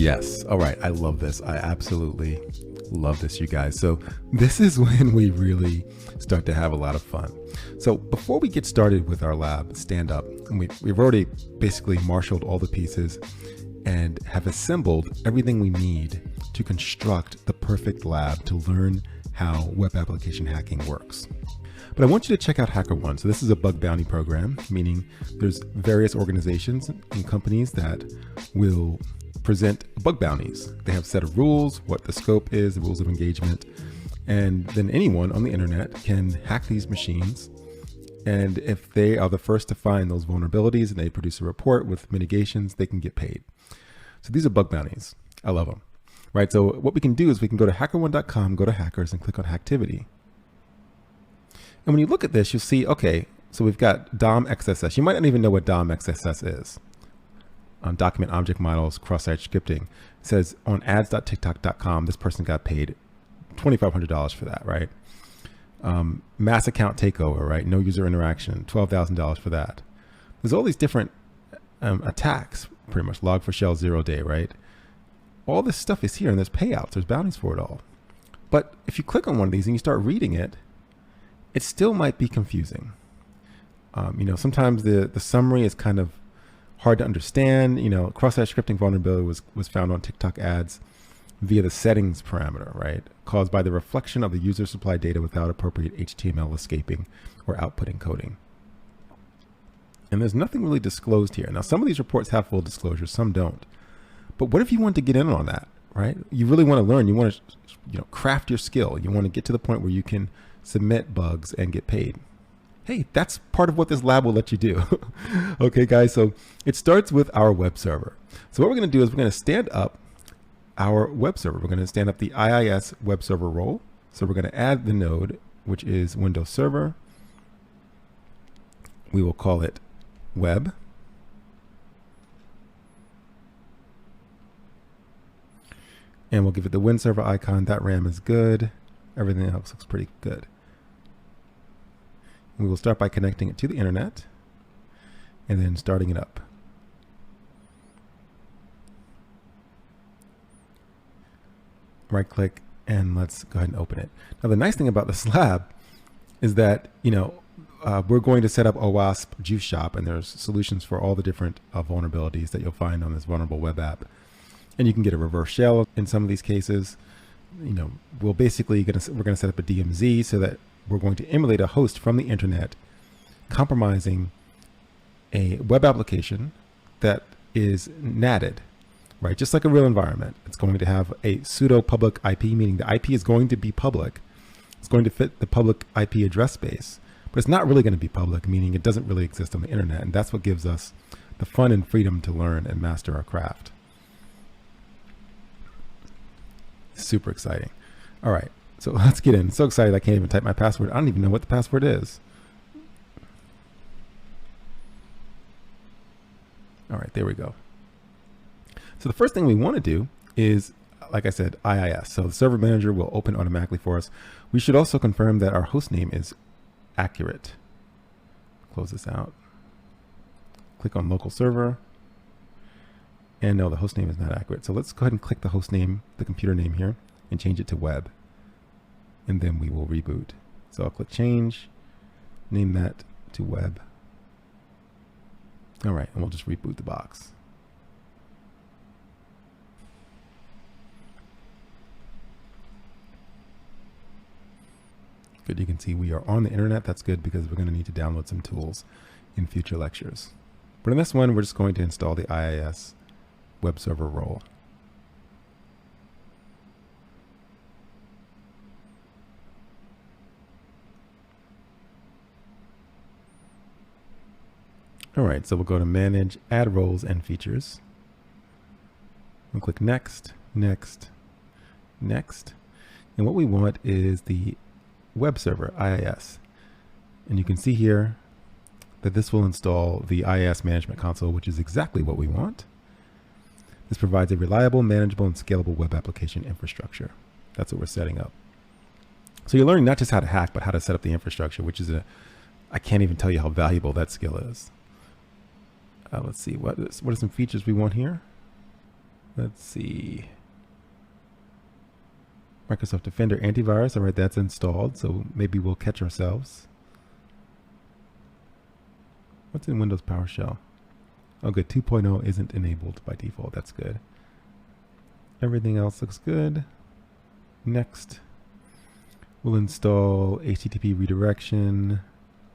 Yes. All right. I love this. I absolutely love this, you guys. So this is when we really start to have a lot of fun. So before we get started with our lab, stand up. And we've already basically marshaled all the pieces and have assembled everything we need to construct the perfect lab to learn how web application hacking works. But I want you to check out HackerOne. So this is a bug bounty program, meaning there's various organizations and companies that will present bug bounties. They have a set of rules, what the scope is, the rules of engagement, and then anyone on the internet can hack these machines. And if they are the first to find those vulnerabilities and they produce a report with mitigations, they can get paid. So these are bug bounties. I love them, right? So what we can do is we can go to hackerone.com, go to hackers and click on Hacktivity. And when you look at this, you'll see, okay, so we've got DOM XSS. You might not even know what DOM XSS is. On document object models, cross-site scripting. It says on ads.tiktok.com, this person got paid $2,500 for that, right? Mass account takeover, right? No user interaction, $12,000 for that. There's all these different attacks, pretty much Log4Shell 0-day, right? All this stuff is here and there's payouts, there's bounties for it all. But if you click on one of these and you start reading it, it still might be confusing. Sometimes the summary is kind of hard to understand. Cross-site scripting vulnerability was found on TikTok ads via the settings parameter, right? Caused by the reflection of the user supply data without appropriate HTML escaping or output encoding. And there's nothing really disclosed here. Now, some of these reports have full disclosure, some don't. But what if you want to get in on that, right? You really want to learn, you want to craft your skill. You want to get to the point where you can submit bugs and get paid. Hey, that's part of what this lab will let you do. Okay, guys, so it starts with our web server. So what we're going to do is we're going to stand up our web server. We're going to stand up the IIS web server role. So we're going to add the node, which is Windows Server. We will call it web. And we'll give it the WinServer icon. That RAM is good. Everything else looks pretty good. We will start by connecting it to the internet and then starting it up. Right click and let's go ahead and open it. Now the nice thing about this lab is that, we're going to set up OWASP Juice Shop, and there's solutions for all the different vulnerabilities that you'll find on this vulnerable web app. And you can get a reverse shell in some of these cases. We're basically going to set up a DMZ so that we're going to emulate a host from the internet, compromising a web application that is NATed, right? Just like a real environment. It's going to have a pseudo public IP, meaning the IP is going to be public. It's going to fit the public IP address space, but it's not really going to be public, meaning it doesn't really exist on the internet. And that's what gives us the fun and freedom to learn and master our craft. Super exciting. All right. So let's get in. I'm so excited I can't even type my password. I don't even know what the password is. All right, there we go. So the first thing we want to do is, like I said, IIS. So the server manager will open automatically for us. We should also confirm that our host name is accurate. Close this out. Click on local server. And no, the host name is not accurate. So let's go ahead and click the host name, the computer name here, and change it to web. And then we will reboot. So I'll click change, name that to web. All right, and we'll just reboot the box. Good, you can see we are on the internet. That's good because we're going to need to download some tools in future lectures. But in this one, we're just going to install the IIS web server role. All right, so we'll go to Manage, Add Roles and Features. We'll click Next, Next, Next. And what we want is the web server, IIS. And you can see here that this will install the IIS Management Console, which is exactly what we want. This provides a reliable, manageable, and scalable web application infrastructure. That's what we're setting up. So you're learning not just how to hack, but how to set up the infrastructure, which is I can't even tell you how valuable that skill is. Let's see, what are some features we want here? Let's see. Microsoft Defender antivirus. All right, that's installed. So maybe we'll catch ourselves. What's in Windows PowerShell? Oh, good. 2.0 isn't enabled by default. That's good. Everything else looks good. Next, we'll install HTTP redirection,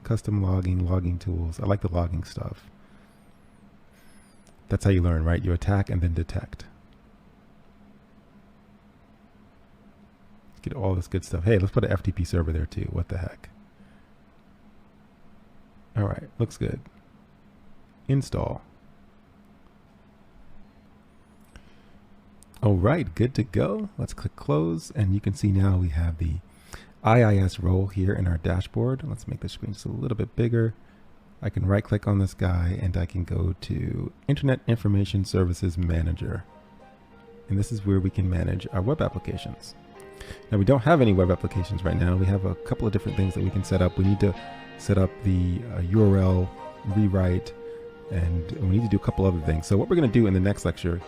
custom logging tools. I like the logging stuff. That's how you learn, right? You attack and then detect. Let's get all this good stuff. Hey, let's put an FTP server there too. What the heck? All right, looks good. Install. All right, good to go. Let's click close, and you can see now we have the IIS role here in our dashboard. Let's make the screen just a little bit bigger. I can right click on this guy and I can go to Internet Information Services Manager. And this is where we can manage our web applications. Now we don't have any web applications right now. We have a couple of different things that we can set up. We need to set up the URL rewrite, and we need to do a couple other things. So what we're going to do in the next lecture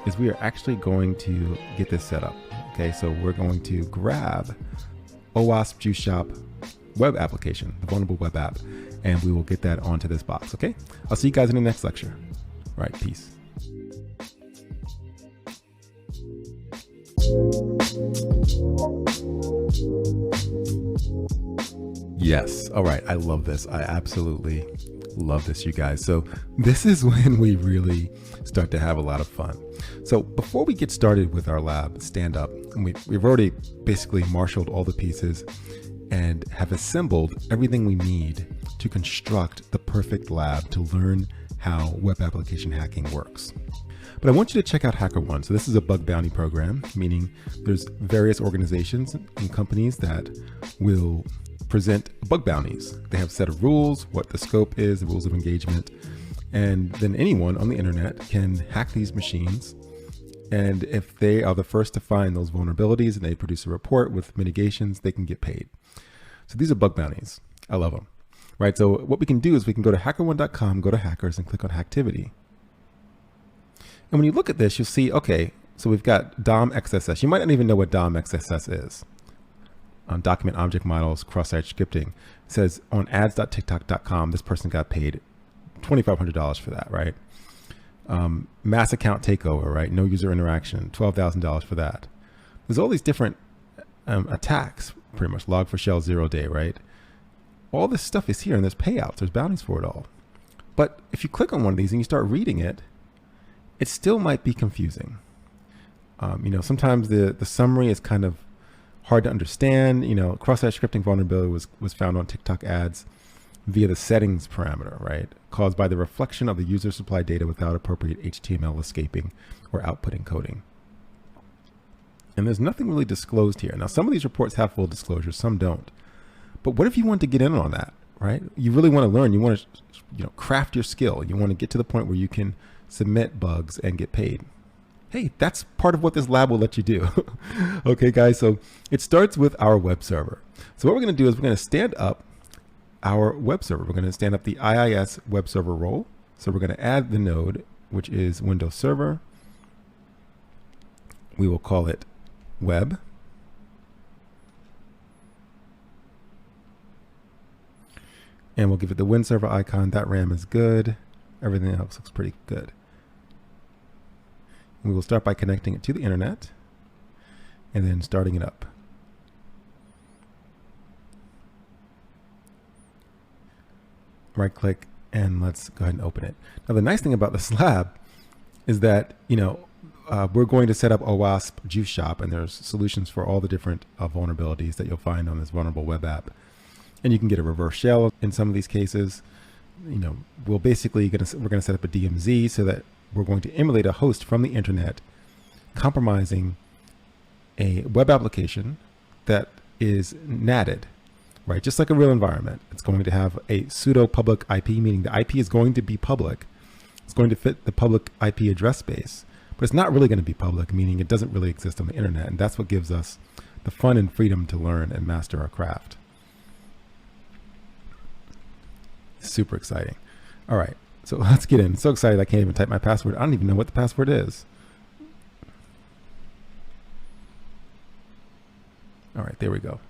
is we are actually going to get this set up. Okay, so we're going to grab OWASP Juice Shop web application, the vulnerable web app, and we will get that onto this box. Okay, I'll see you guys in the next lecture. All right, peace. Yes. All right. I love this. I absolutely love this, you guys. So this is when we really start to have a lot of fun. So before we get started with our lab, stand up, and we've already basically marshaled all the pieces and have assembled everything we need to construct the perfect lab to learn how web application hacking works. But I want you to check out HackerOne. So this is a bug bounty program, meaning there's various organizations and companies that will present bug bounties. They have a set of rules, what the scope is, the rules of engagement, and then anyone on the internet can hack these machines. And if they are the first to find those vulnerabilities and they produce a report with mitigations, they can get paid. So these are bug bounties. I love them. Right. So what we can do is we can go to hackerone.com, go to hackers, and click on Hacktivity. And when you look at this, you'll see, okay, so we've got DOM XSS. You might not even know what DOM XSS is. On document object models, cross-site scripting. It says on ads.tiktok.com, this person got paid $2,500 for that, right? Mass account takeover, right? No user interaction, $12,000 for that. There's all these different attacks, pretty much. Log4Shell 0 day, right? All this stuff is here, and there's payouts, there's bounties for it all. But if you click on one of these and you start reading it, it still might be confusing. Sometimes the summary is kind of hard to understand. Cross-site scripting vulnerability was found on TikTok ads via the settings parameter, right? Caused by the reflection of the user supply data without appropriate HTML escaping or output encoding. And there's nothing really disclosed here. Now, some of these reports have full disclosure, some don't. But what if you want to get in on that, right? You really want to learn. You want to craft your skill. You want to get to the point where you can submit bugs and get paid. Hey, that's part of what this lab will let you do. Okay, guys, so it starts with our web server. So what we're going to do is we're going to stand up our web server. We're going to stand up the IIS web server role. So we're going to add the node, which is Windows Server. We will call it web. And we'll give it the WinServer icon. That RAM is good. Everything else looks pretty good. We will start by connecting it to the internet and then starting it up. Right click and let's go ahead and open it. Now the nice thing about this lab is that, we're going to set up OWASP Juice Shop, and there's solutions for all the different vulnerabilities that you'll find on this vulnerable web app. And you can get a reverse shell in some of these cases. We're going to set up a DMZ so that we're going to emulate a host from the internet, compromising a web application that is NATed, right? Just like a real environment. It's going to have a pseudo public IP, meaning the IP is going to be public. It's going to fit the public IP address space, but it's not really going to be public, meaning it doesn't really exist on the internet. And that's what gives us the fun and freedom to learn and master our craft. Super exciting. All right, so let's get in. So excited I can't even type my password. I don't even know what the password is. All right, there we go.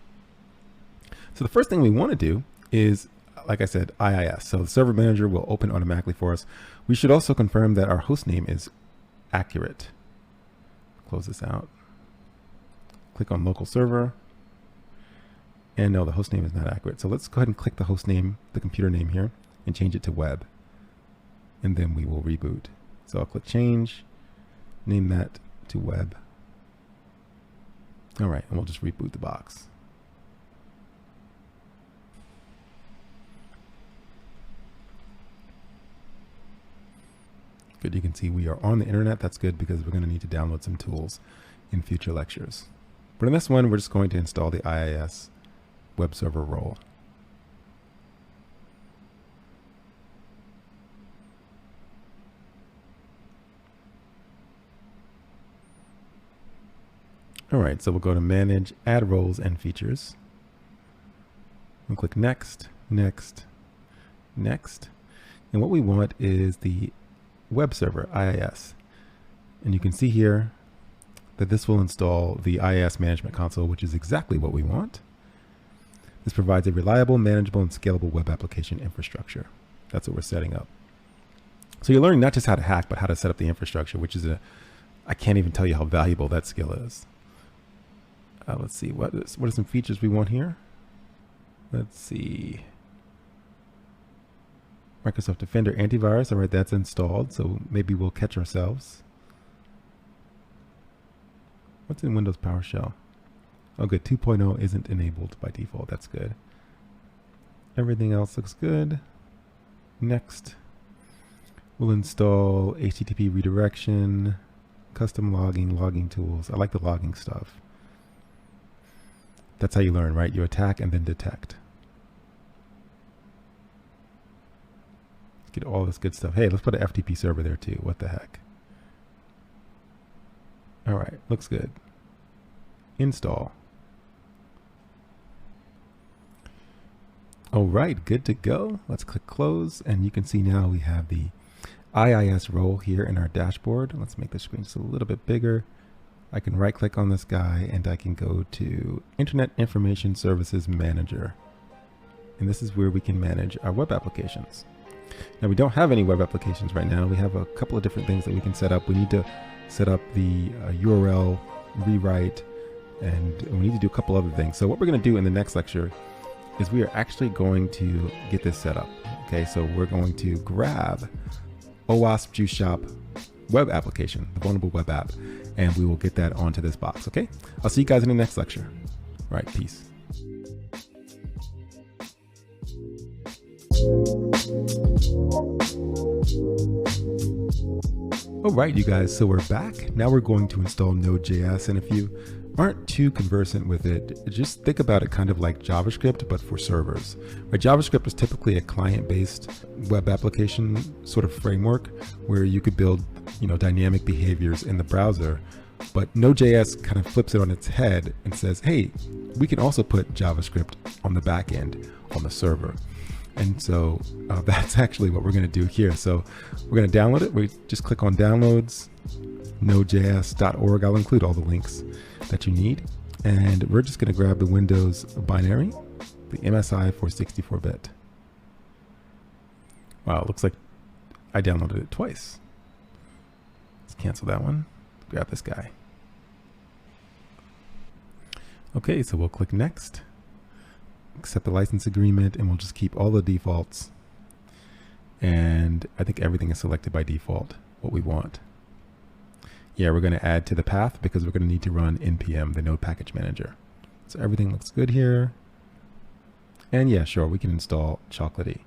So the first thing we want to do is, like I said, IIS. So the server manager will open automatically for us. We should also confirm that our host name is accurate. Close this out. Click on local server. And no, the host name is not accurate. So let's go ahead and click the host name, the computer name here, and change it to web. And then we will reboot. So I'll click change, name that to web. All right, and we'll just reboot the box. Good, you can see we are on the internet. That's good because we're going to need to download some tools in future lectures. But in this one, we're just going to install the IIS web server role. All right, so we'll go to Manage, Add Roles and Features. We'll click Next, Next, Next. And what we want is the web server, IIS. And you can see here that this will install the IIS Management Console, which is exactly what we want. This provides a reliable, manageable, and scalable web application infrastructure. That's what we're setting up. So you're learning not just how to hack, but how to set up the infrastructure, which is I can't even tell you how valuable that skill is. Let's see, what are some features we want here? Let's see. Microsoft Defender antivirus. All right, that's installed, so maybe we'll catch ourselves. What's in Windows PowerShell? Oh, good. 2.0 isn't enabled by default. That's good. Everything else looks good. Next, we'll install HTTP redirection, custom logging tools. I like the logging stuff. That's how you learn, right? You attack and then detect. Get all this good stuff. Hey, let's put an FTP server there too. What the heck? All right, looks good. Install. All right, good to go. Let's click close, and you can see now we have the IIS role here in our dashboard. Let's make the screen just a little bit bigger. I can right click on this guy and I can go to Internet Information Services Manager. And this is where we can manage our web applications. Now we don't have any web applications right now. We have a couple of different things that we can set up. We need to set up the URL rewrite, and we need to do a couple other things. So what we're going to do in the next lecture is we are actually going to get this set up. Okay, so we're going to grab OWASP Juice Shop web application, the vulnerable web app, and we will get that onto this box. Okay, I'll see you guys in the next lecture. All right, peace. All right, you guys, so we're back. Now we're going to install Node.js, and if you aren't too conversant with it, just think about it kind of like JavaScript, but for servers. Right? JavaScript is typically a client-based web application sort of framework where you could build, dynamic behaviors in the browser. But Node.js kind of flips it on its head and says, hey, we can also put JavaScript on the back end, on the server. And so that's actually what we're going to do here. So we're going to download it. We just click on downloads, nodejs.org. I'll include all the links that you need. And we're just going to grab the Windows binary, the MSI for 64-bit. Wow, it looks like I downloaded it twice. Let's cancel that one. Grab this guy. Okay, so we'll click next. Accept the license agreement, and we'll just keep all the defaults. And I think everything is selected by default, what we want. Yeah, we're going to add to the path because we're going to need to run npm, the node package manager. So everything looks good here. And yeah, sure, we can install Chocolatey.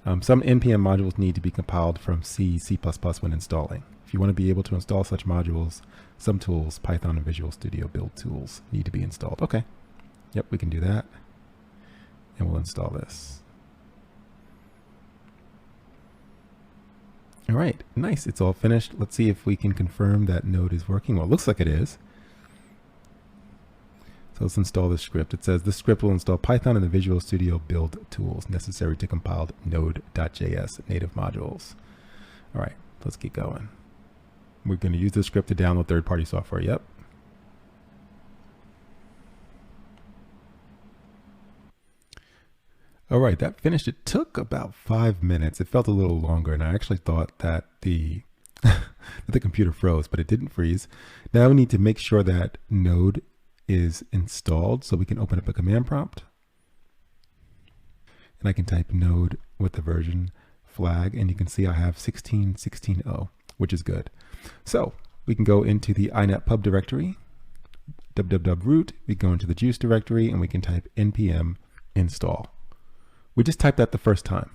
Some npm modules need to be compiled from C, C++ when installing. If you want to be able to install such modules, some tools, Python and Visual Studio build tools need to be installed. Okay, yep, we can do that. And we'll install this. All right, nice, it's all finished. Let's see if we can confirm that Node is working. Well, it looks like it is. So let's install this script. It says this script will install Python and the Visual Studio build tools necessary to compile Node.js native modules. All right, let's keep going. We're going to use this script to download third-party software. Yep. All right, that finished. It took about 5 minutes. It felt a little longer, and I actually thought that the the computer froze, but it didn't freeze. Now we need to make sure that Node is installed, so we can open up a command prompt. And I can type Node with the version flag, and you can see I have 16.16.0, which is good. So we can go into the inet pub directory, www.root, we go into the juice directory, and we can type npm install. We just typed that the first time.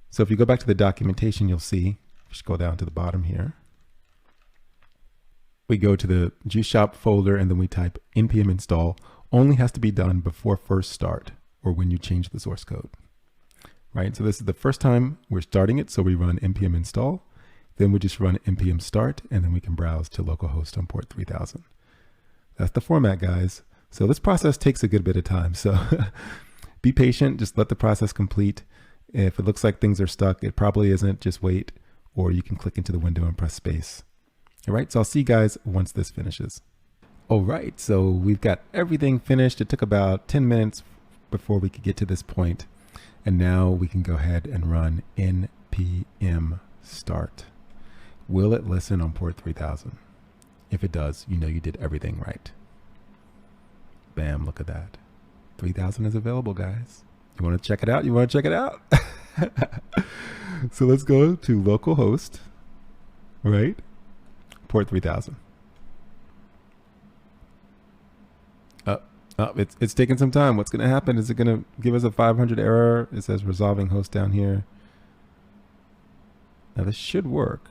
So if you go back to the documentation, you'll see, just go down to the bottom here. We go to the juice shop folder, and then we type npm install. Only has to be done before first start or when you change the source code. Right, so this is the first time we're starting it, so we run npm install. Then we just run npm start, and then we can browse to localhost on port 3000. That's the format, guys. So this process takes a good bit of time. So be patient, just let the process complete. If it looks like things are stuck, it probably isn't, just wait, or you can click into the window and press space. All right, so I'll see you guys once this finishes. All right, so we've got everything finished. It took about 10 minutes before we could get to this point. And now we can go ahead and run npm start. Will it listen on port 3000? If it does, you know you did everything right. Bam, look at that. 3000 is available, guys. You want to check it out? You want to check it out? So let's go to localhost, right? Port 3000. It's taking some time. What's going to happen? Is it going to give us a 500 error? It says resolving host down here. Now this should work.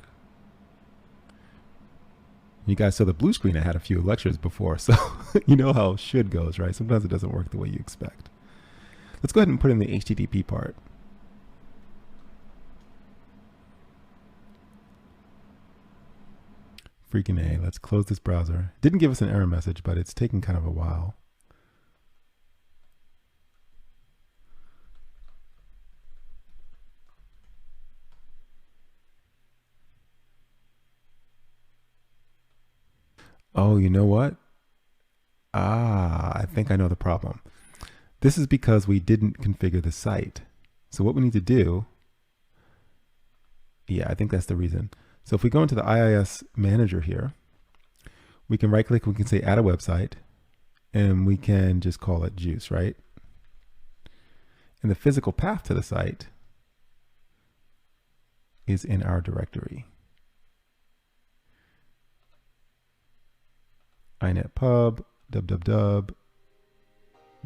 You guys saw the blue screen. I had a few lectures before, so you know how should goes, right? Sometimes it doesn't work the way you expect. Let's go ahead and put in the HTTP part. Freaking A. Let's close this browser. Didn't give us an error message, but it's taking kind of a while. Oh, you know what? I think I know the problem. This is because we didn't configure the site. So what we need to do, yeah, I think that's the reason. So if we go into the IIS manager here, we can right click, we can say add a website, and we can just call it juice, right? And the physical path to the site is in our directory. inet pub www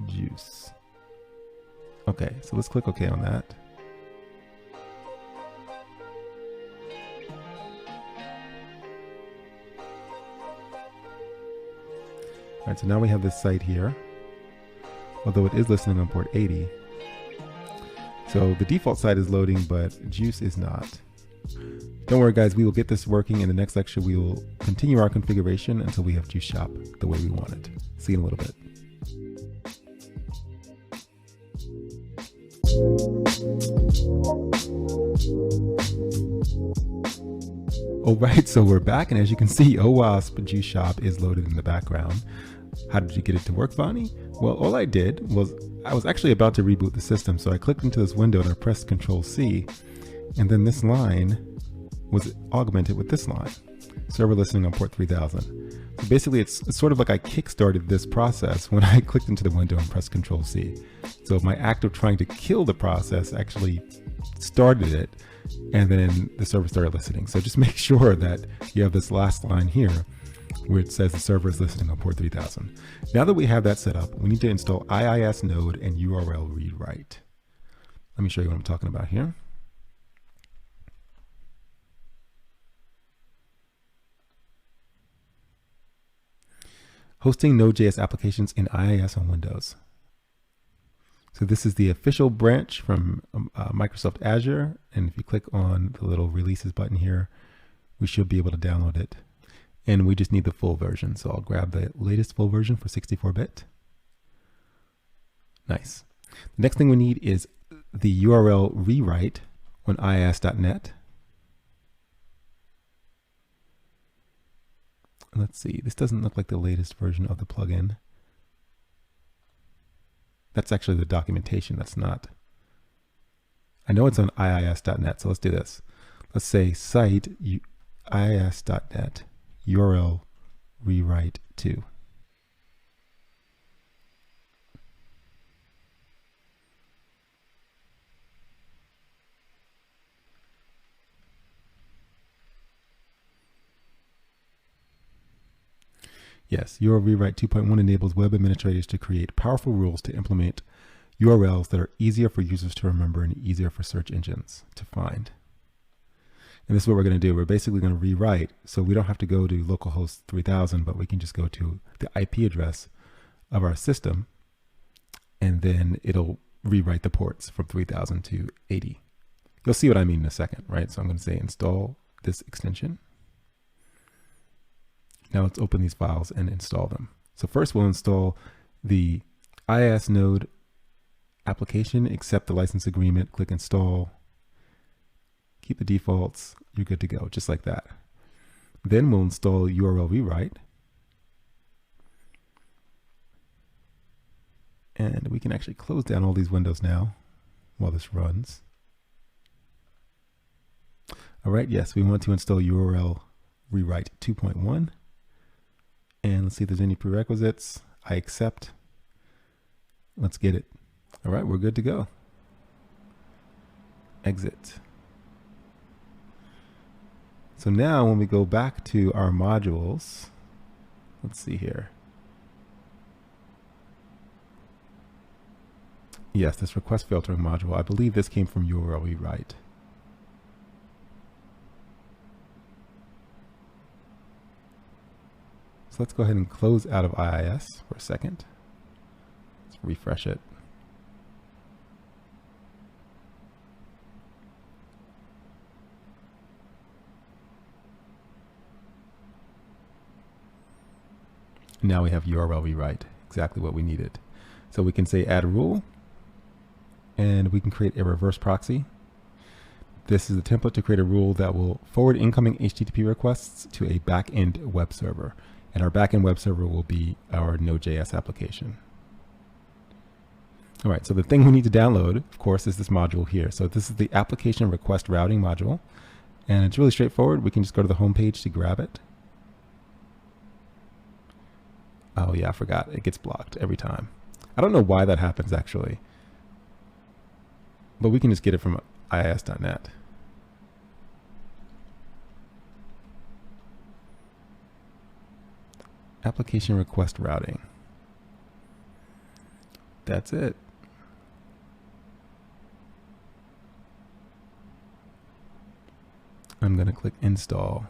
juice. Okay, so let's click OK on that. All right, so now we have this site here, although it is listening on port 80. So the default site is loading, but juice is not. Don't worry, guys, we will get this working. In the next lecture, we will continue our configuration until we have Juice Shop the way we want it. See you in a little bit. All right, so we're back, and as you can see, OWASP Juice Shop is loaded in the background. How did you get it to work, Vonnie? Well, all I did was I was actually about to reboot the system, so I clicked into this window and I pressed Control-C, and then this line was augmented with this line, server listening on port 3000. So basically, it's sort of like I kickstarted this process when I clicked into the window and pressed Control-C. So my act of trying to kill the process actually started it, and then the server started listening. So just make sure that you have this last line here where it says the server is listening on port 3000. Now that we have that set up, we need to install IIS node and URL read write. Let me show you what I'm talking about here. Hosting Node.js applications in IIS on Windows. So this is the official branch from Microsoft Azure. And if you click on the little releases button here, we should be able to download it. And we just need the full version. So I'll grab the latest full version for 64-bit. Nice. The next thing we need is the URL rewrite on IIS.net. Let's see, this doesn't look like the latest version of the plugin. That's actually the documentation, that's not I know it's on iis.net, so let's do this. Let's say site iis.net URL rewrite to. Yes, URL Rewrite 2.1 enables web administrators to create powerful rules to implement URLs that are easier for users to remember and easier for search engines to find. And this is what we're going to do. We're basically going to rewrite, so we don't have to go to localhost 3000, but we can just go to the IP address of our system, and then it'll rewrite the ports from 3000 to 80. You'll see what I mean in a second, right? So I'm going to say install this extension. Now let's open these files and install them. So first we'll install the IIS node application, accept the license agreement, click install, keep the defaults, you're good to go, just like that. Then we'll install URL rewrite. And we can actually close down all these windows now while this runs. All right, yes, we want to install URL rewrite 2.1. And let's see if there's any prerequisites. I accept. Let's get it. All right, we're good to go. Exit. So now when we go back to our modules, let's see here. Yes, this request filtering module, I believe this came from URL rewrite. So let's go ahead and close out of IIS for a second. Let's refresh it. Now we have URL rewrite, exactly what we needed. So we can say add rule, and we can create a reverse proxy. This is the template to create a rule that will forward incoming HTTP requests to a back-end web server. And our back-end web server will be our Node.js application. All right, so the thing we need to download, of course, is this module here. So this is the application request routing module. And it's really straightforward. We can just go to the home page to grab it. Oh yeah, I forgot. It gets blocked every time. I don't know why that happens actually, but we can just get it from iis.net. Application request routing. That's it. I'm going to click install.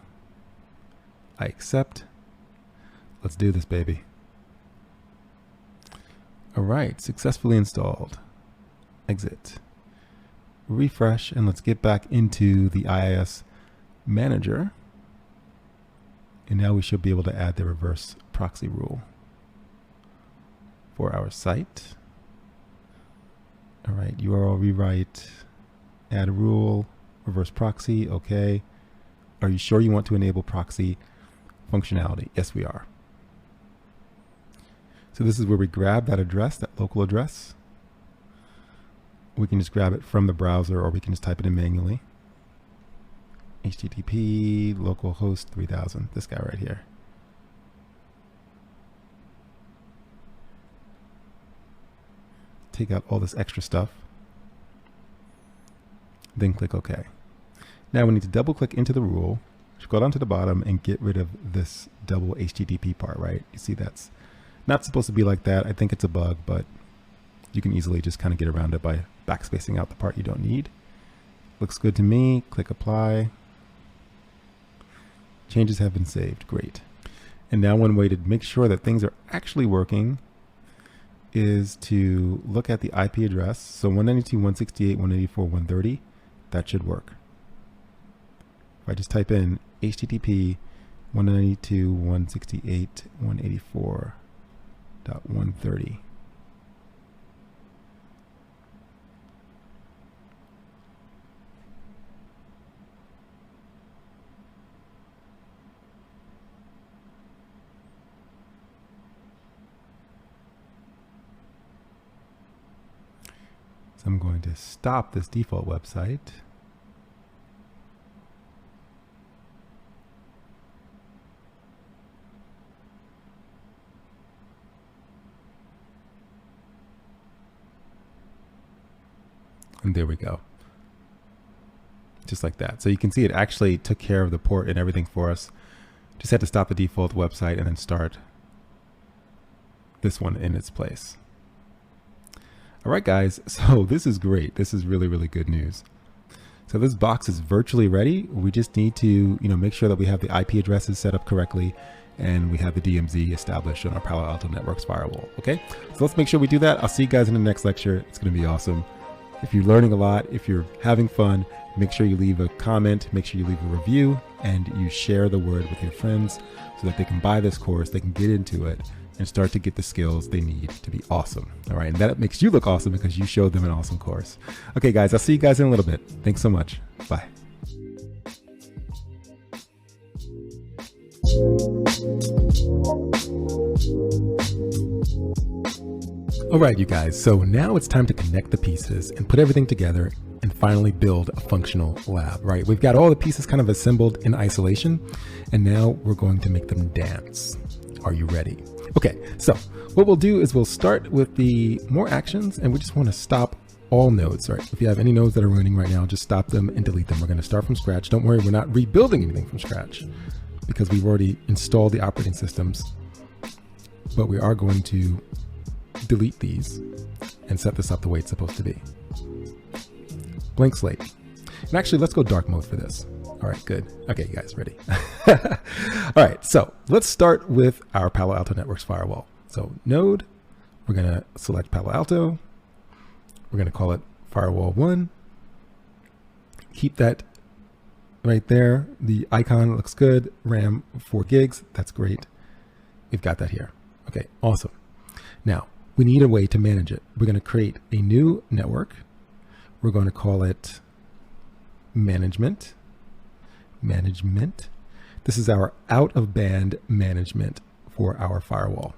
I accept. Let's do this, baby. All right, successfully installed. Exit. Refresh, and let's get back into the IIS manager. And now we should be able to add the reverse proxy rule for our site. All right, URL rewrite, add a rule, reverse proxy, okay. Are you sure you want to enable proxy functionality? Yes, we are. So this is where we grab that address, that local address. We can just grab it from the browser, or we can just type it in manually. HTTP localhost 3000, this guy right here. Take out all this extra stuff. Then click OK. Now we need to double click into the rule, scroll down to the bottom, and get rid of this double HTTP part, right? You see that's not supposed to be like that. I think it's a bug, but you can easily just kind of get around it by backspacing out the part you don't need. Looks good to me. Click apply. Changes have been saved. Great. And now one way to make sure that things are actually working is to look at the IP address. So 192.168.184.130, that should work. If I just type in HTTP 192.168.184.130. So I'm going to stop this default website. And there we go. Just like that. So you can see it actually took care of the port and everything for us. Just had to stop the default website and then start this one in its place. All right, guys. So this is great. This is really, really good news. So this box is virtually ready. We just need to, make sure that we have the IP addresses set up correctly and we have the DMZ established on our Palo Alto Networks firewall. Okay. So let's make sure we do that. I'll see you guys in the next lecture. It's going to be awesome. If you're learning a lot, if you're having fun, make sure you leave a comment, make sure you leave a review, and you share the word with your friends so that they can buy this course, they can get into it, and start to get the skills they need to be awesome. All right, and that makes you look awesome because you showed them an awesome course. Okay, guys, I'll see you guys in a little bit. Thanks so much. Bye. All right, you guys, so now it's time to connect the pieces and put everything together and finally build a functional lab, right? We've got all the pieces kind of assembled in isolation, and now we're going to make them dance. Are you ready? Okay, so what we'll do is we'll start with the more actions, and we just want to stop all nodes, right? If you have any nodes that are running right now, just stop them and delete them. We're going to start from scratch. Don't worry, we're not rebuilding anything from scratch because we've already installed the operating systems, but we are going to delete these and set this up the way it's supposed to be. Blank slate. And actually, let's go dark mode for this. All right, good. Okay, you guys ready? All right, so let's start with our Palo Alto Networks firewall. So node, we're gonna select Palo Alto. We're gonna call it firewall 1. Keep that right there. The icon looks good. RAM 4 gigs, that's great. We've got that here. Okay, awesome. Now, we need a way to manage it. We're gonna create a new network. We're going to call it management. This is our out of band management for our firewall.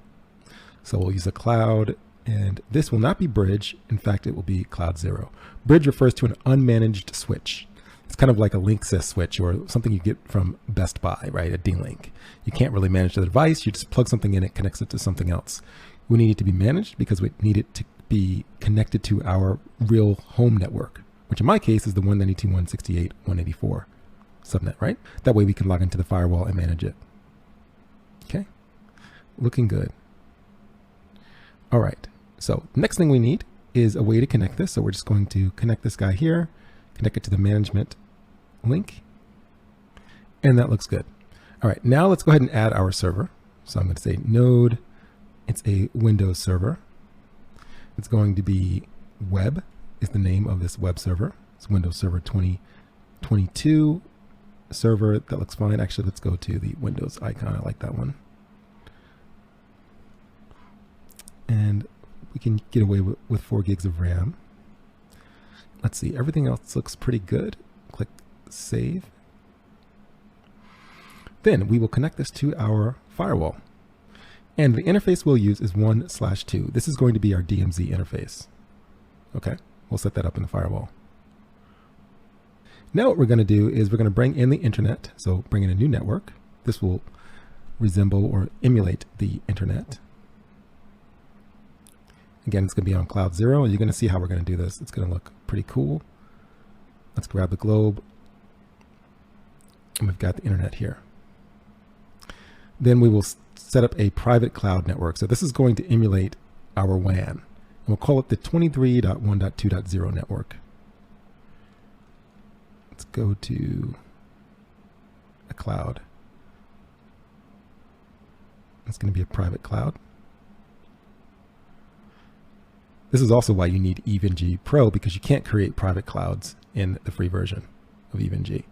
So we'll use a cloud, and this will not be bridge. In fact, it will be cloud 0. Bridge refers to an unmanaged switch. It's kind of like a Linksys switch or something you get from Best Buy, right? A D-Link. You can't really manage the device. You just plug something in, it connects it to something else. We need it to be managed because we need it to be connected to our real home network, which in my case is the 192.168.184 subnet, right? That way we can log into the firewall and manage it. Okay, looking good. All right, so next thing we need is a way to connect this. So we're just going to connect this guy here, connect it to the management link, and that looks good. All right, now let's go ahead and add our server. So I'm going to say node, it's a Windows server. It's going to be web is the name of this web server. It's Windows Server 2022 server. That looks fine. Actually, let's go to the Windows icon. I like that one. And we can get away with 4 gigs of RAM. Let's see. Everything else looks pretty good. Click save. Then we will connect this to our firewall. And the interface we'll use is 1/2. This is going to be our DMZ interface. Okay, we'll set that up in the firewall. Now what we're going to do is we're going to bring in the internet. So bring in a new network. This will resemble or emulate the internet. Again, it's going to be on cloud 0. You're going to see how we're going to do this. It's going to look pretty cool. Let's grab the globe. And we've got the internet here. Then we will set up a private cloud network. So this is going to emulate our WAN. And we'll call it the 23.1.2.0 network. Let's go to a cloud. It's going to be a private cloud. This is also why you need EVE-NG Pro, because you can't create private clouds in the free version of EVE-NG.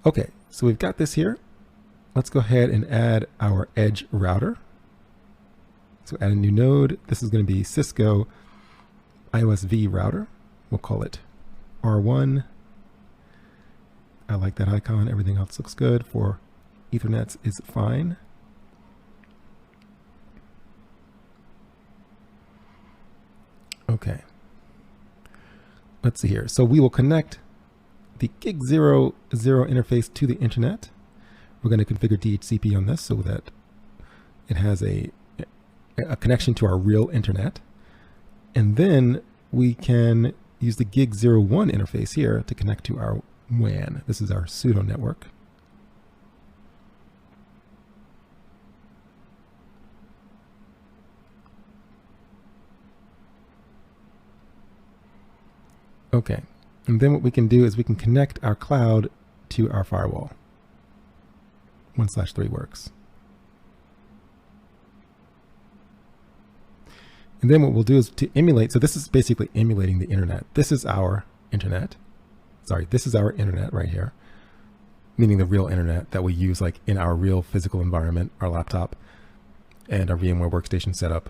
Okay, so we've got this here. Let's go ahead and add our edge router. So add a new node. This is going to be Cisco IOSV router. We'll call it R1. I like that icon. Everything else looks good. For Ethernet is fine. Okay. let's see here. So we will connect the gig00 interface to the internet. We're going to configure DHCP on this so that it has a connection to our real internet. And then we can use the gig01 interface here to connect to our WAN. This is our pseudo network. Okay, and then what we can do is we can connect our cloud to our firewall. 1/3 works. And then what we'll do is to emulate, so this is basically emulating the internet. This is our internet. Sorry, this is our internet right here, meaning the real internet that we use like in our real physical environment, our laptop and our VMware workstation setup.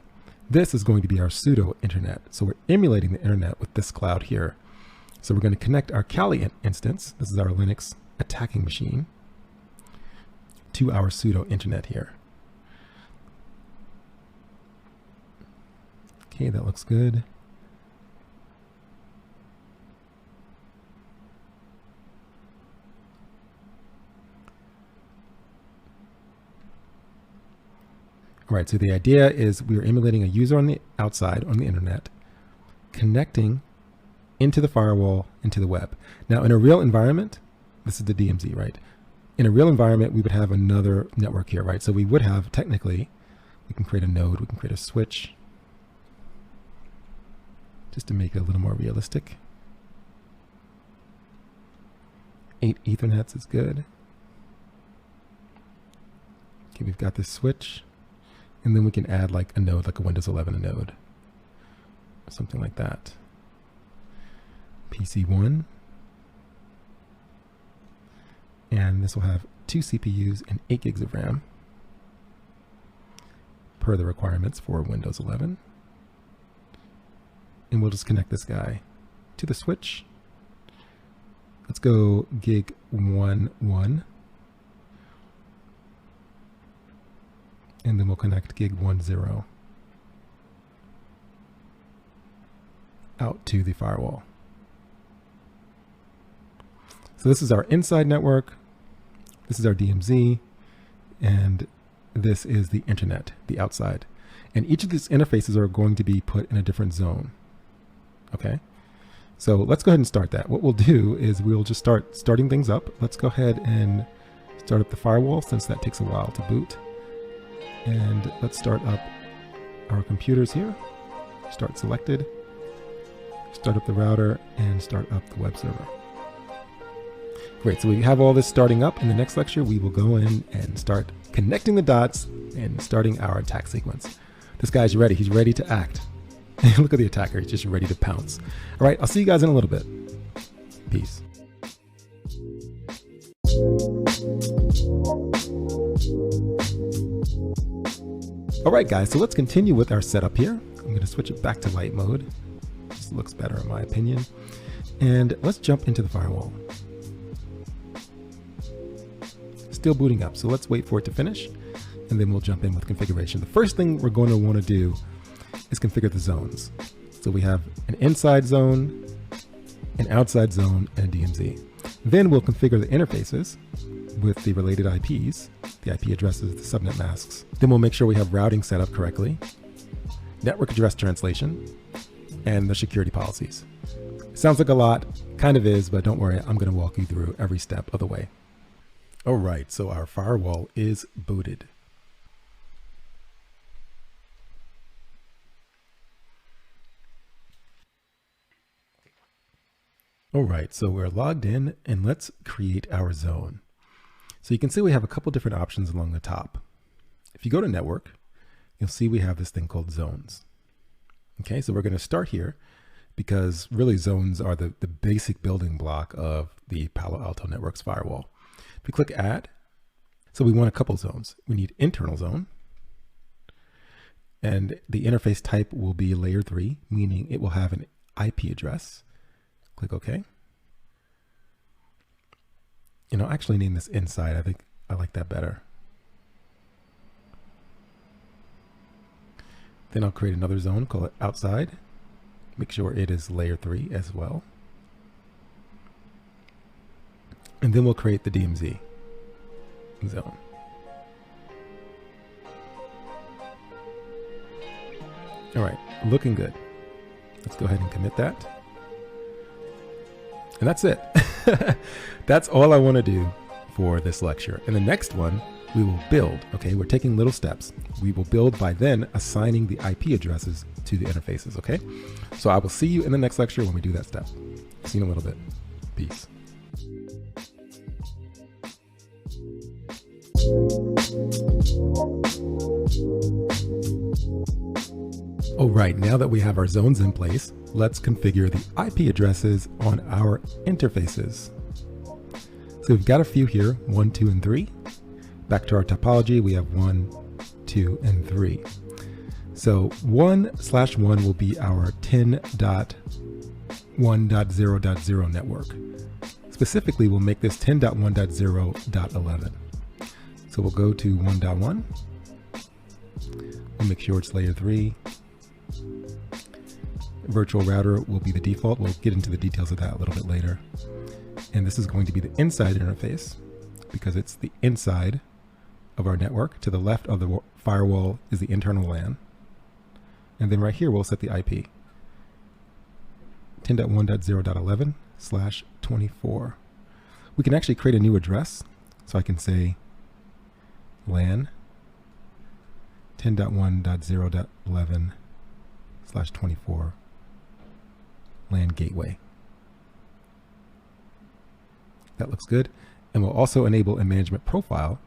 This is going to be our pseudo internet. So we're emulating the internet with this cloud here. So we're going to connect our Kali instance, this is our Linux attacking machine, to our pseudo internet here. Okay, that looks good. All right, so the idea is we are emulating a user on the outside on the internet, connecting into the firewall, into the web. Now in a real environment, this is the DMZ, right? In a real environment, we would have another network here, right? So we would have, technically, we can create a node, we can create a switch, just to make it a little more realistic. 8 Ethernets is good. Okay, we've got this switch, and then we can add like a node, like a Windows 11 node, something like that. PC1, and this will have 2 CPUs and 8 gigs of RAM per the requirements for Windows 11. And we'll just connect this guy to the switch. Let's go gig 11, and then we'll connect gig 10 out to the firewall. So this is our inside network, this is our DMZ, and this is the internet, the outside. And each of these interfaces are going to be put in a different zone. Okay, so let's go ahead and start that. What we'll do is we'll just start starting things up. Let's go ahead and start up the firewall since that takes a while to boot. And let's start up our computers here. Start selected, start up the router, and start up the web server. Great, so we have all this starting up. In the next lecture, we will go in and start connecting the dots and starting our attack sequence. This guy's ready, he's ready to act. Look at the attacker, he's just ready to pounce. All right, I'll see you guys in a little bit. Peace. All right, guys, so let's continue with our setup here. I'm gonna switch it back to light mode. This looks better in my opinion. And let's jump into the firewall. Still booting up, so let's wait for it to finish, and then we'll jump in with configuration. The first thing we're going to want to do is configure the zones. So we have an inside zone, an outside zone, and a DMZ. Then we'll configure the interfaces with the related IPs, the IP addresses, the subnet masks. Then we'll make sure we have routing set up correctly, network address translation, and the security policies. Sounds like a lot, kind of is, but don't worry, I'm going to walk you through every step of the way. All right, so our firewall is booted. All right, so we're logged in, and let's create our zone. So you can see we have a couple different options along the top. If you go to network, you'll see we have this thing called zones. Okay, so we're going to start here because really zones are the basic building block of the Palo Alto Networks firewall. If we click add, so we want a couple zones. We need internal zone, and the interface type will be layer 3, meaning it will have an IP address. Click OK. And I'll actually name this inside. I think I like that better. Then I'll create another zone, call it outside. Make sure it is layer 3 as well. And then we'll create the DMZ zone. All right, looking good. Let's go ahead and commit that. And that's it. That's all I want to do for this lecture. In the next one, we will build. Okay, we're taking little steps. We will build by then assigning the IP addresses to the interfaces. Okay, so I will see you in the next lecture when we do that step. See you in a little bit. Peace. All right, now that we have our zones in place, let's configure the IP addresses on our interfaces. So we've got a few here, 1, 2, and 3. Back to our topology, we have 1, 2, and 3. So 1/1 will be our 10.1.0.0 network. Specifically, we'll make this 10.1.0.11. So we'll go to 1.1. We'll make sure it's layer 3. Virtual router will be the default. We'll get into the details of that a little bit later. And this is going to be the inside interface because it's the inside of our network. To the left of the firewall is the internal LAN. And then right here, we'll set the IP. 10.1.0.11/24. We can actually create a new address. So I can say LAN 10.1.0.11/24 LAN gateway. That looks good. And we'll also enable a management profile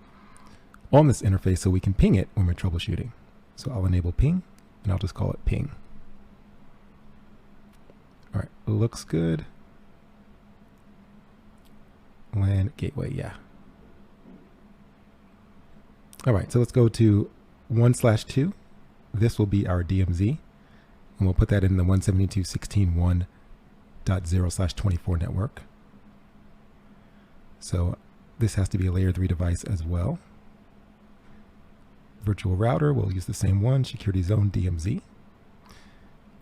on this interface so we can ping it when we're troubleshooting. So I'll enable ping and I'll just call it ping. All right, looks good. LAN gateway, yeah. All right, so let's go to 1/2. This will be our DMZ, and we'll put that in the 172.16.1.0/24 network. So this has to be a layer 3 device as well. Virtual router, we'll use the same one, security zone DMZ.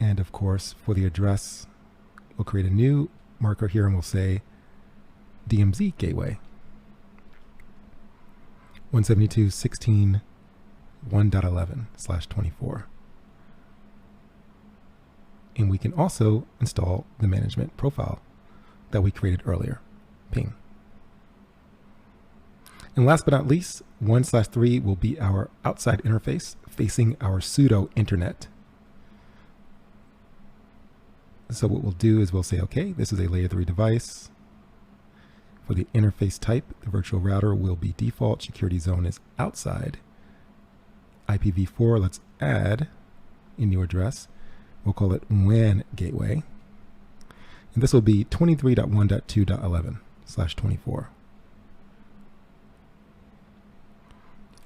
And of course, for the address, we'll create a new marker here and we'll say DMZ gateway. 172.16.1.11/24. And we can also install the management profile that we created earlier, ping. And last but not least, 1/3 will be our outside interface facing our pseudo internet. So what we'll do is we'll say, okay, this is a layer 3 device. For the interface type, the virtual router will be default. Security zone is outside. IPv4, let's add a new address. We'll call it WAN gateway. And this will be 23.1.2.11/24.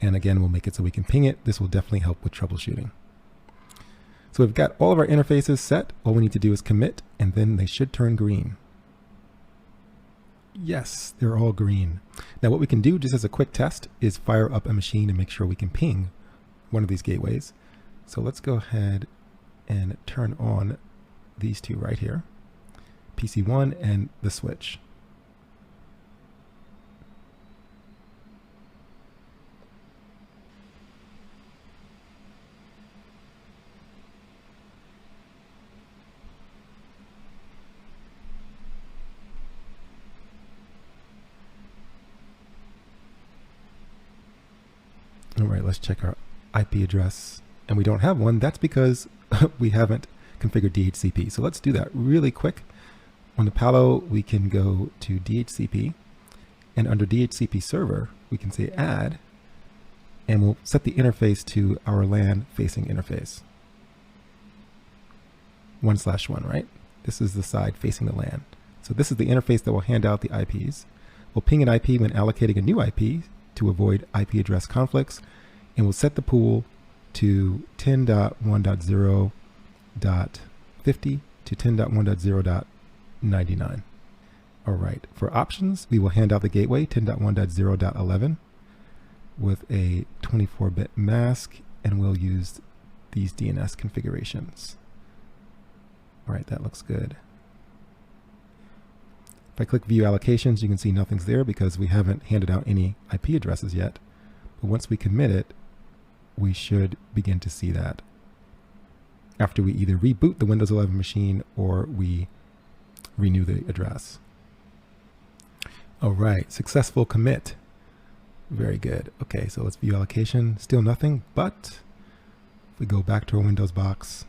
And again, we'll make it so we can ping it. This will definitely help with troubleshooting. So we've got all of our interfaces set. All we need to do is commit, and then they should turn green. Yes, they're all green. Now what we can do just as a quick test is fire up a machine and make sure we can ping one of these gateways. So let's go ahead and turn on these two right here, PC1 and the switch. All right, let's check our IP address. And we don't have one. That's because we haven't configured DHCP. So let's do that really quick. On the Palo, we can go to DHCP. And under DHCP server, we can say add. And we'll set the interface to our LAN facing interface. 1/1, right? This is the side facing the LAN. So this is the interface that will hand out the IPs. We'll ping an IP when allocating a new IP to avoid IP address conflicts, and we'll set the pool to 10.1.0.50 to 10.1.0.99. All right, for options, we will hand out the gateway 10.1.0.11 with a 24-bit mask, and we'll use these DNS configurations. All right, that looks good. If I click view allocations, you can see nothing's there because we haven't handed out any IP addresses yet. But once we commit it, we should begin to see that after we either reboot the Windows 11 machine or we renew the address. All right, successful commit. Very good. Okay, so let's view allocation. Still nothing, but if we go back to our Windows box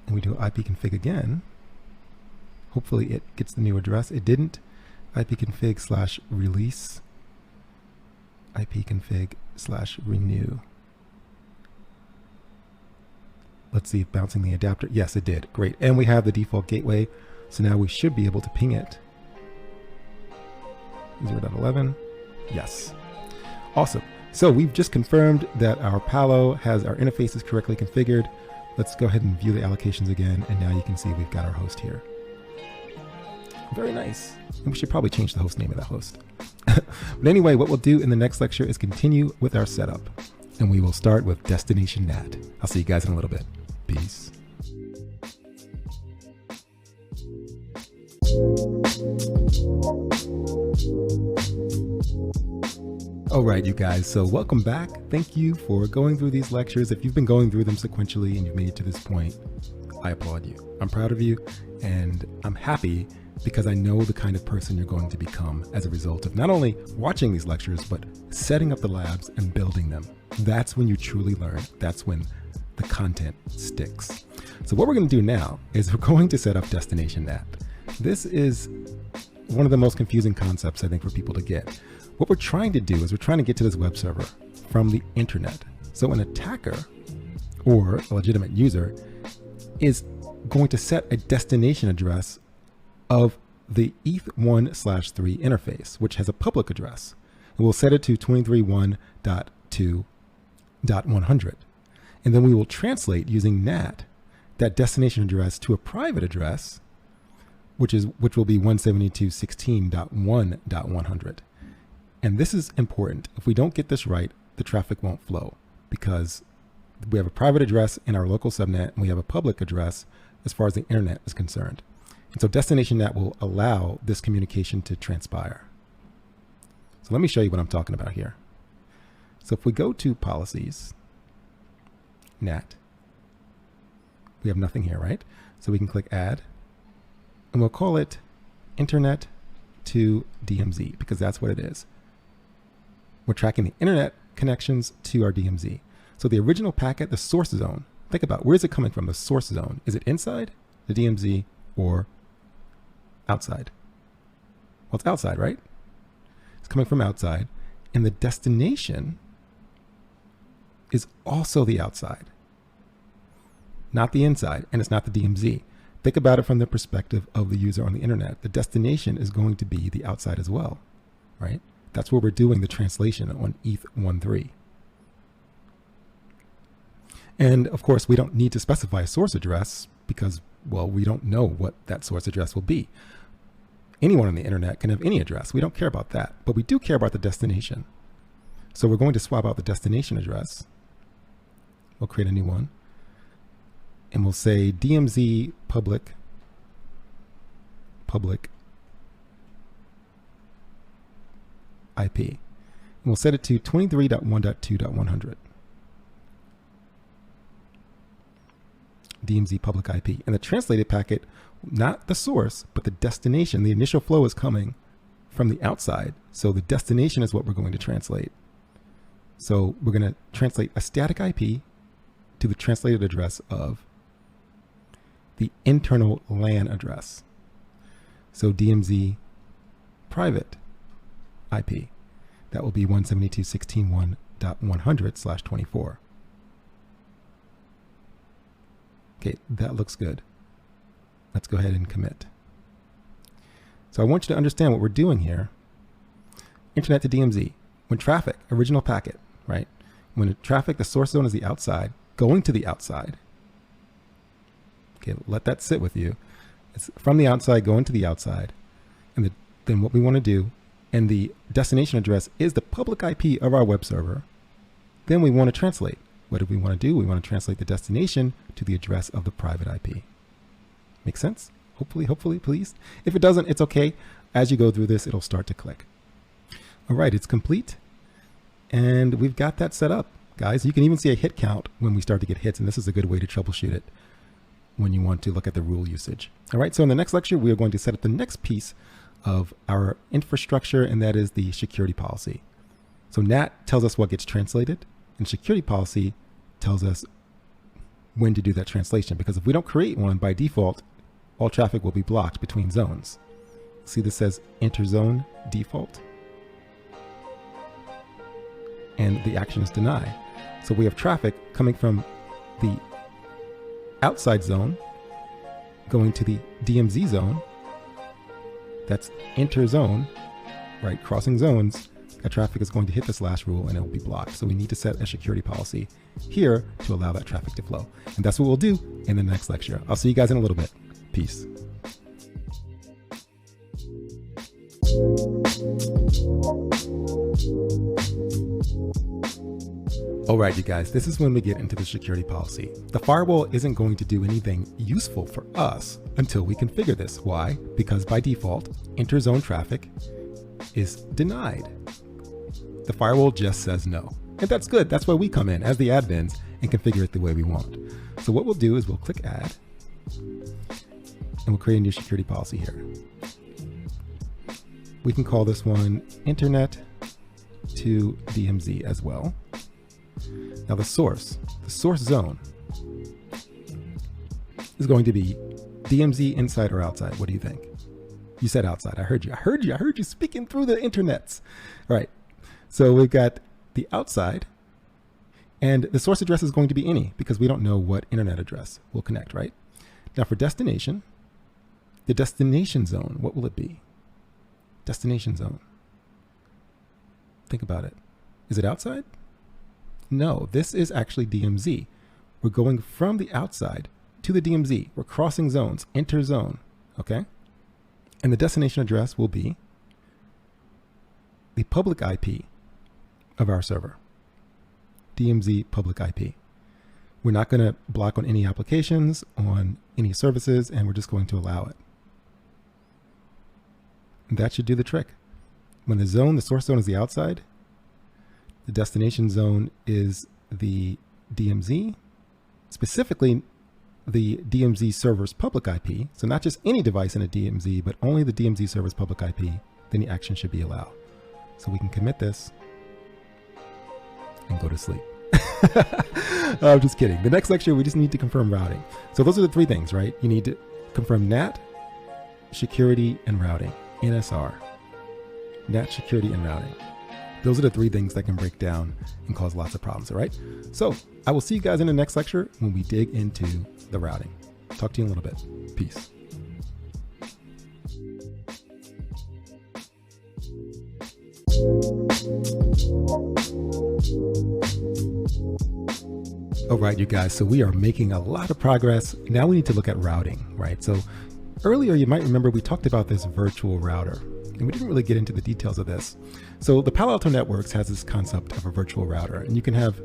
and we do ipconfig again, hopefully it gets the new address. It didn't. ipconfig/release, ipconfig/renew. Let's see if bouncing the adapter. Yes, it did. Great. And we have the default gateway. So now we should be able to ping it. 0.11. Yes. Awesome. So we've just confirmed that our Palo has our interfaces correctly configured. Let's go ahead and view the allocations again. And now you can see we've got our host here. Very nice. And we should probably change the host name of that host. But anyway, what we'll do in the next lecture is continue with our setup. And we will start with Destination NAT. I'll see you guys in a little bit. Peace. All right, you guys, so welcome back. Thank you for going through these lectures. If you've been going through them sequentially and you've made it to this point, I applaud you. I'm proud of you, and I'm happy because I know the kind of person you're going to become as a result of not only watching these lectures, but setting up the labs and building them. That's when you truly learn. That's when the content sticks. So what we're going to do now is we're going to set up Destination NAT. This is one of the most confusing concepts, I think, for people to get. What we're trying to do is we're trying to get to this web server from the internet. So an attacker or a legitimate user is going to set a destination address of the ETH1/3 interface, which has a public address. And we'll set it to 23.1.2.100. And then we will translate using NAT that destination address to a private address, which will be 172.16.1.100. And this is important. If we don't get this right, the traffic won't flow because we have a private address in our local subnet and we have a public address as far as the internet is concerned. And so Destination NAT will allow this communication to transpire. So let me show you what I'm talking about here. So if we go to policies, NAT, we have nothing here, right? So we can click add and we'll call it internet to DMZ because that's what it is. We're tracking the internet connections to our DMZ. So the original packet, the source zone, think about where is it coming from? The source zone. Is it inside the DMZ or outside? Well, it's outside, right? It's coming from outside. And the destination is also the outside, not the inside, and it's not the DMZ. Think about it from the perspective of the user on the internet. The destination is going to be the outside as well, right? That's where we're doing the translation on ETH1.3. And of course, we don't need to specify a source address because, well, we don't know what that source address will be. Anyone on the internet can have any address. We don't care about that, but we do care about the destination. So we're going to swap out the destination address. We'll create a new one. And we'll say DMZ public IP. And we'll set it to 23.1.2.100. DMZ public IP. And the translated packet, not the source, but the destination, the initial flow is coming from the outside. So the destination is what we're going to translate. So we're going to translate a static IP to the translated address of the internal LAN address. So DMZ private IP. That will be 172.16.1.100/24. Okay, that looks good. Let's go ahead and commit. So I want you to understand what we're doing here. Internet to DMZ. When traffic, original packet, right? When traffic, the source zone is the outside, going to the outside. Okay, let that sit with you. It's from the outside going to the outside. And then what we want to do, and the destination address is the public IP of our web server. Then we want to translate. What do we want to do? We want to translate the destination to the address of the private IP. Make sense? Hopefully, please. If it doesn't, it's okay. As you go through this, it'll start to click. All right, it's complete. And we've got that set up, guys. You can even see a hit count when we start to get hits, and this is a good way to troubleshoot it when you want to look at the rule usage. All right, so in the next lecture, we are going to set up the next piece of our infrastructure, and that is the security policy. So NAT tells us what gets translated, and security policy tells us when to do that translation, because if we don't create one by default, all traffic will be blocked between zones. See, this says interzone default, and the action is deny. So we have traffic coming from the outside zone going to the DMZ zone. That's interzone, right? Crossing zones. That traffic is going to hit this last rule and it will be blocked. So we need to set a security policy here to allow that traffic to flow. And that's what we'll do in the next lecture. I'll see you guys in a little bit. Peace. All right, you guys, this is when we get into the security policy. The firewall isn't going to do anything useful for us until we configure this. Why? Because by default, interzone traffic is denied. The firewall just says no. And that's good. That's why we come in as the admins and configure it the way we want. So what we'll do is we'll click add and we'll create a new security policy here. We can call this one internet to DMZ as well. Now the source zone is going to be DMZ inside or outside. What do you think? You said outside. I heard you speaking through the internets. All right. So we've got the outside, and the source address is going to be any, because we don't know what internet address will connect, right? Now for destination, the destination zone, what will it be? Destination zone. Think about it. Is it outside? No, this is actually DMZ. We're going from the outside to the DMZ. We're crossing zones, interzone, okay? And the destination address will be the public IP of our server, DMZ public IP. We're not going to block on any applications, on any services, and we're just going to allow it. And that should do the trick. When the source zone is the outside, the destination zone is the DMZ, specifically the DMZ server's public IP. So not just any device in a DMZ, but only the DMZ server's public IP, then the action should be allowed. So we can commit this and go to sleep. I'm just kidding. The next lecture, we just need to confirm routing. So those are the three things, right? You need to confirm NAT, security, and routing. NSR, NAT, security, and routing. Those are the three things that can break down and cause lots of problems, all right? So I will see you guys in the next lecture when we dig into the routing. Talk to you in a little bit. Peace. All right, you guys, so we are making a lot of progress. Now we need to look at routing, right? So earlier, you might remember we talked about this virtual router, and we didn't really get into the details of this. So the Palo Alto Networks has this concept of a virtual router, and you can have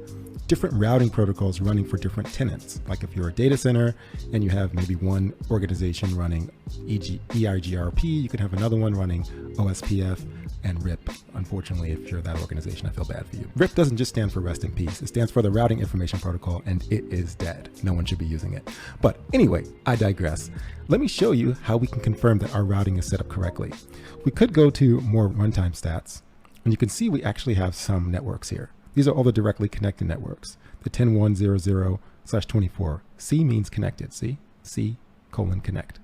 different routing protocols running for different tenants. Like if you're a data center and you have maybe one organization running EIGRP, you can have another one running OSPF and RIP. Unfortunately, if you're that organization, I feel bad for you. RIP doesn't just stand for rest in peace. It stands for the Routing Information Protocol, and it is dead. No one should be using it. But anyway, I digress. Let me show you how we can confirm that our routing is set up correctly. We could go to more runtime stats, and you can see we actually have some networks here. These are all the directly connected networks. The 10.100/24. C means connected, see? C:(connect).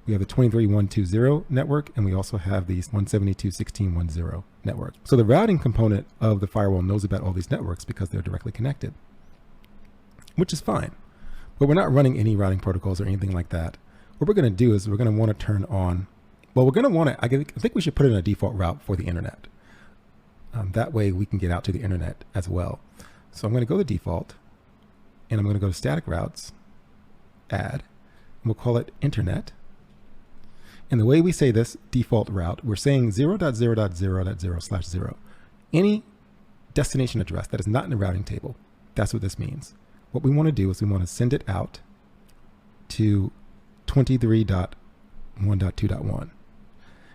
We have the 23.120 network, and we also have these 172.16.10 network. So the routing component of the firewall knows about all these networks because they're directly connected, which is fine. But we're not running any routing protocols or anything like that. What we're going to do is we're going to want to turn on, well, we're going to want to, I think we should put in a default route for the internet. That way we can get out to the internet as well. So I'm going to go to default, and I'm going to go to static routes, add, and we'll call it internet. And the way we say this default route, we're saying 0.0.0.0/0. Any destination address that is not in the routing table, that's what this means. What we want to do is we want to send it out to 23.120 1.2.1.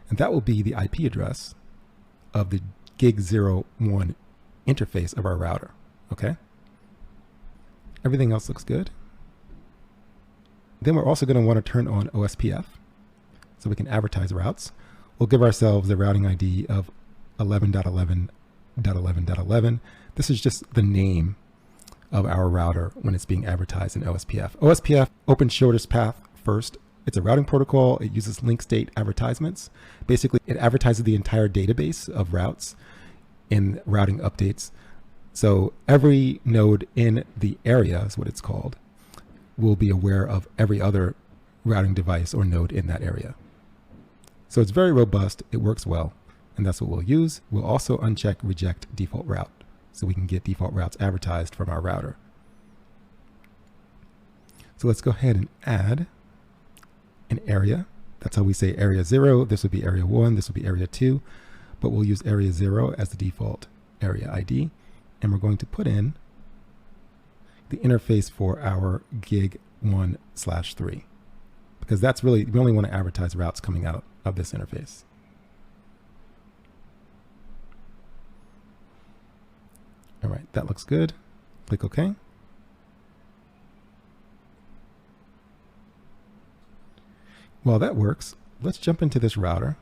And that will be the IP address of the gig01 interface of our router. Okay. Everything else looks good. Then we're also going to want to turn on OSPF so we can advertise routes. We'll give ourselves a routing ID of 11.11.11.11. This is just the name of our router when it's being advertised in OSPF. OSPF opens shortest path first. It's a routing protocol. It uses link state advertisements. Basically, it advertises the entire database of routes in routing updates. So every node in the area is what it's called, will be aware of every other routing device or node in that area. So it's very robust, it works well, and that's what we'll use. We'll also uncheck reject default route so we can get default routes advertised from our router. So let's go ahead and add an area. That's how we say area 0. This would be area 1, this would be area 2, but we'll use area 0 as the default area ID. And we're going to put in the interface for our gig 1/3, because that's really, we only want to advertise routes coming out of this interface. All right, that looks good. Click OK. While that works, let's jump into this router.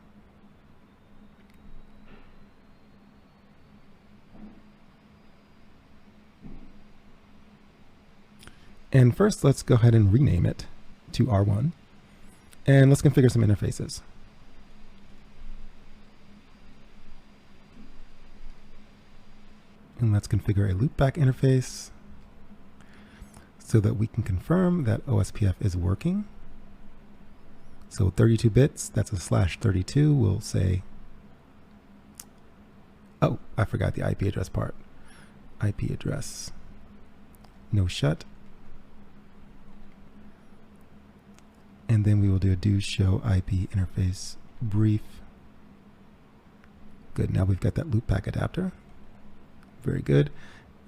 And first, let's go ahead and rename it to R1. And let's configure some interfaces. And let's configure a loopback interface so that we can confirm that OSPF is working. So 32 bits, that's a /32. We'll say, oh, I forgot the IP address part. IP address, no shut. And then we will do a do show IP interface brief. Good, now we've got that loopback adapter. Very good.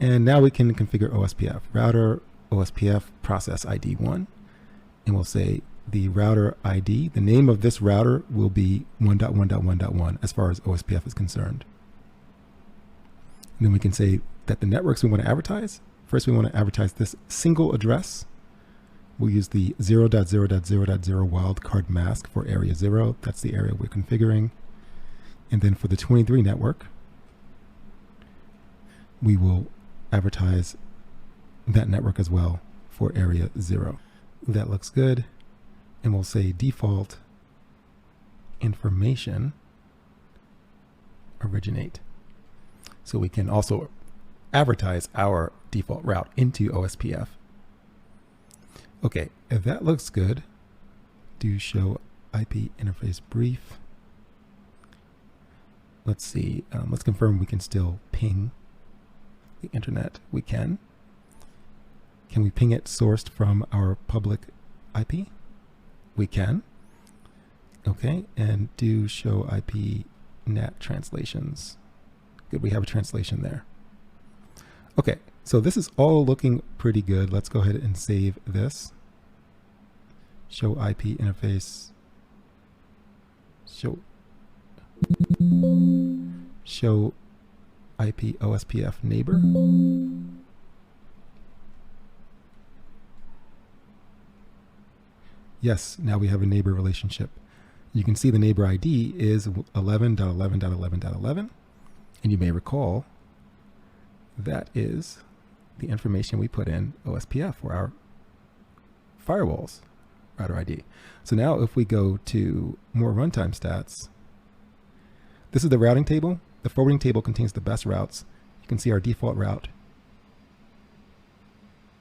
And now we can configure OSPF. Router OSPF process ID 1. And we'll say the router ID, the name of this router will be 1.1.1.1 as far as OSPF is concerned. And then we can say that the networks we want to advertise, first we want to advertise this single address. We'll use the 0.0.0.0 wildcard mask for area 0. That's the area we're configuring. And then for the 23 network, we will advertise that network as well for area 0. That looks good. And we'll say default information originate. So we can also advertise our default route into OSPF. Okay, if that looks good, do show IP interface brief. Let's see, let's confirm we can still ping the internet. We can. Can we ping it sourced from our public IP? We can. Okay, and do show IP NAT translations. Good, we have a translation there. Okay, so this is all looking pretty good. Let's go ahead and save this. Show IP interface. Show IP OSPF neighbor. Yes, now we have a neighbor relationship. You can see the neighbor ID is 11.11.11.11. And you may recall that is the information we put in OSPF for our firewalls router ID. So now if we go to more runtime stats, this is the routing table. The forwarding table contains the best routes. You can see our default route.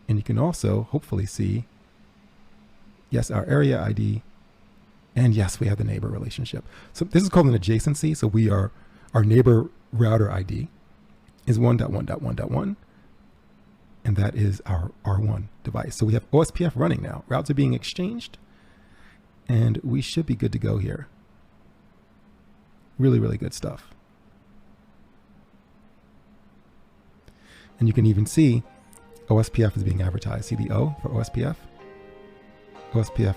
And you can also hopefully see, yes, our area ID, and yes, we have the neighbor relationship. So this is called an adjacency. So we are, our neighbor router ID is 1.1.1.1, and that is our R1 device. So we have OSPF running now. Routes are being exchanged, and we should be good to go here. Really, really good stuff. And you can even see OSPF is being advertised. See the O for OSPF? OSPF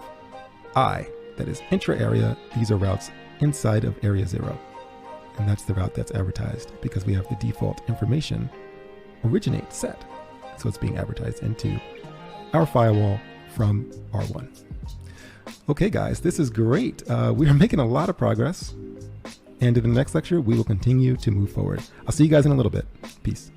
I. that is intra-area. These are routes inside of area 0. And that's the route that's advertised because we have the default information originate set. So it's being advertised into our firewall from R1. Okay, guys, this is great. We are making a lot of progress. And in the next lecture, we will continue to move forward. I'll see you guys in a little bit. Peace.